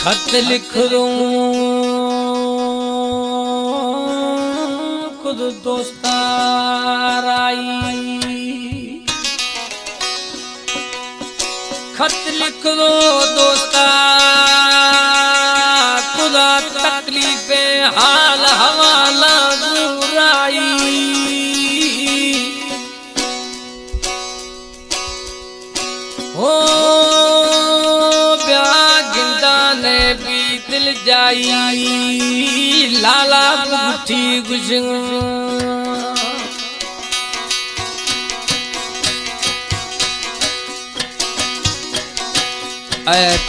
खत लिख दूं खुद दोस्ताराई, खत लिख दो दोस्तार खुदा तकलीफे हाल हवाला बुराई। हो भी दिल जाई लाला बुठी गुजर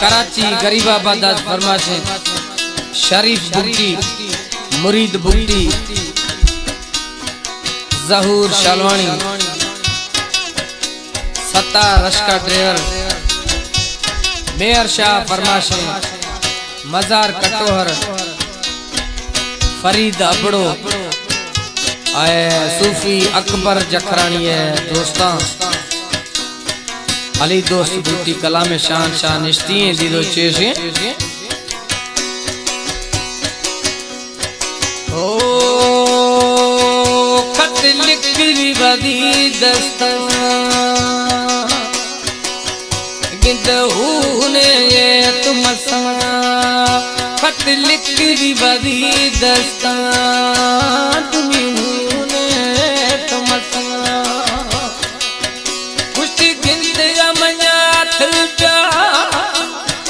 कराची गरीबाबाद फरमाशे शरीफ बुगटी मुरीद बुगटी जहूर शालवानी सत्ता रश्का ड्राइवर मेयर शाह फरमाशे मजार कटोहर फरीद अबड़ो आए सूफी अकबर जखरानी है दोस्तां अली दोस्त बूटी कलाम शान शाह निश्ती दीदो चेसे ओ खत लिखरी बदी दस्ता गिंदहूने ये तुम खत लिखरी बदी दस्ता तुम्हें हूने तुम कुश्ती गिनतेगा मना थिल प्या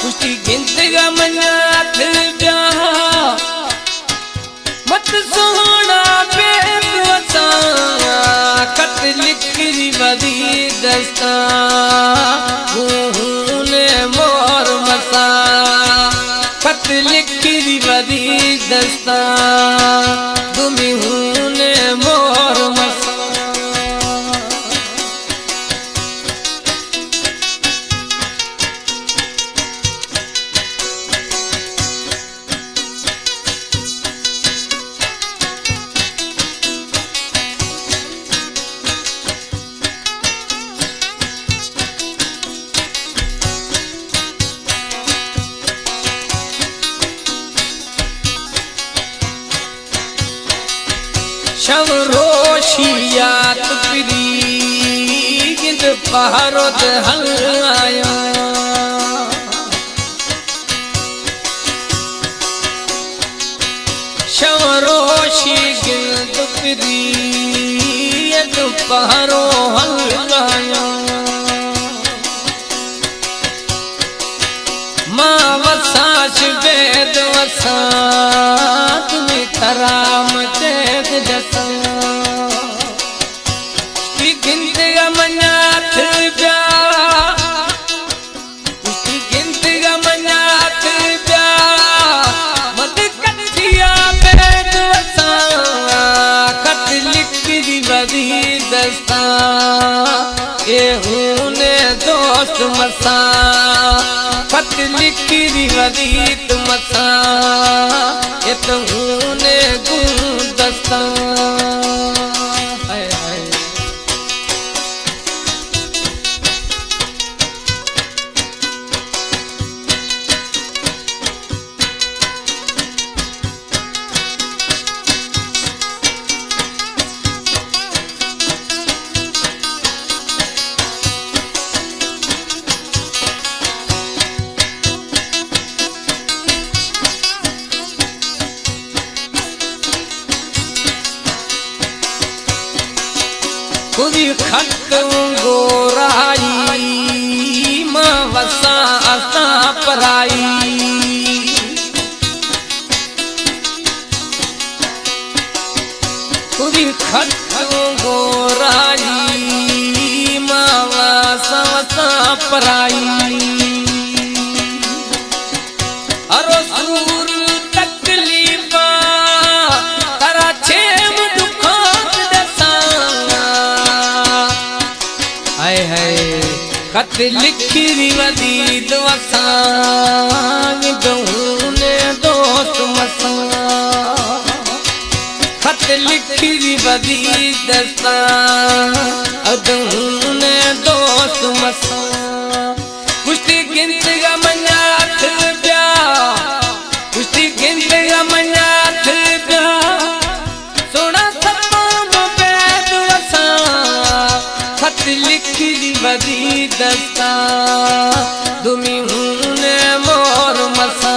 कुश्ती गिनतेगा मना थिल प्या मत सोना बेब वसा खत लिखरी बदी दस्ता मोर मसा खत लिखरी बदी दस्ता तुम्हें हूने मोर मसा। शव रोशियात पिरी गिंद पहाड़ो हल आया शव रोशी गिंद पिरी गिंद पहाड़ो हल आया माँ वसाश वेद वसा तुम्हें कराम चेत जसा गिनतेगा मना थिल प्या उसकी गिनतेगा मना थिल प्या मत कथिया बैठ वसा खत लिखरी बदी दस्ता ये हूने दोस्त मसा खत लिखरी बदी मसा ये तो हूने गुलदस्ता। खुदी खत गोराई माँ वसा असा पराई खुदी खत गोराई माँ वसा असा पराई अरो सूर तकलीफा तारा छेम दुखा खत लिखरी बदी दसा गिंदहूने दोस्त मसा खत लिखरी बदी दसा अदहूने दोस्त मसा कुश्ती गिनतेगा मना थिल प्या वदी दस्ता दुमी हूने मोर मसा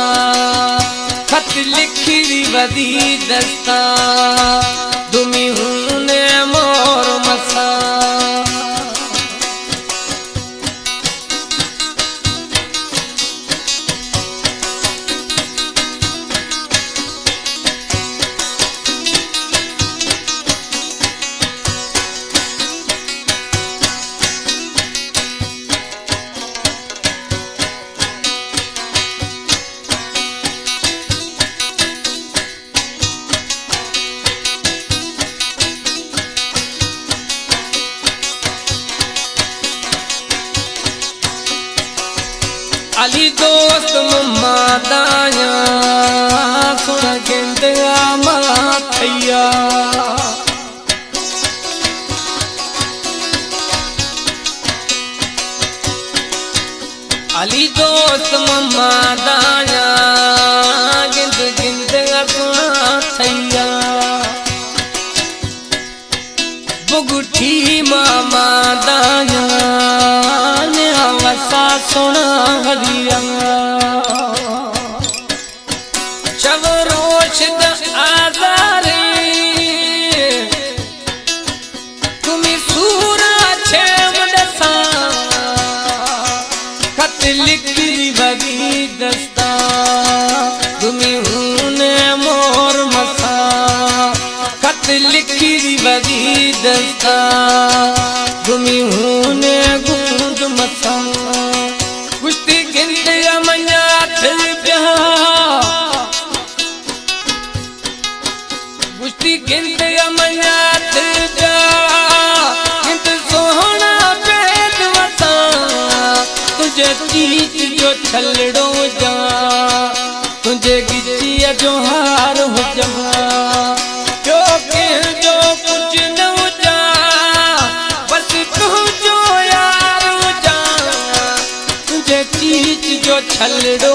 खत लिखी वदी दस्ता दुमी हूने मोर मसा अली दोस्त मम्मा दाया सुन गिंदया माथैया अली दोस्त मम्मा दाया गिंद गिंदया माथैया बुगुठी मामा दाया वसा सोना हरिया चवरोश आजारे तुम्हें सूरा छे मदसा खत लिखी बदी दस्ता तुम्हें हूने मोर मसा खत लिखी बदी दस्ता तुम्हें हूने गूंज मसा कुश्ती गिनते मया थिल प्या कुश्ती गिनते मया थिल प्या गिनत सोहना पेट वसा तुझे चीच जो छलड़ो जा तुझे गिचिया जो हार हो जा जो के जो कुछ न हो जा बस तू जो यार हो जा तुझे चीच जो छलड़ो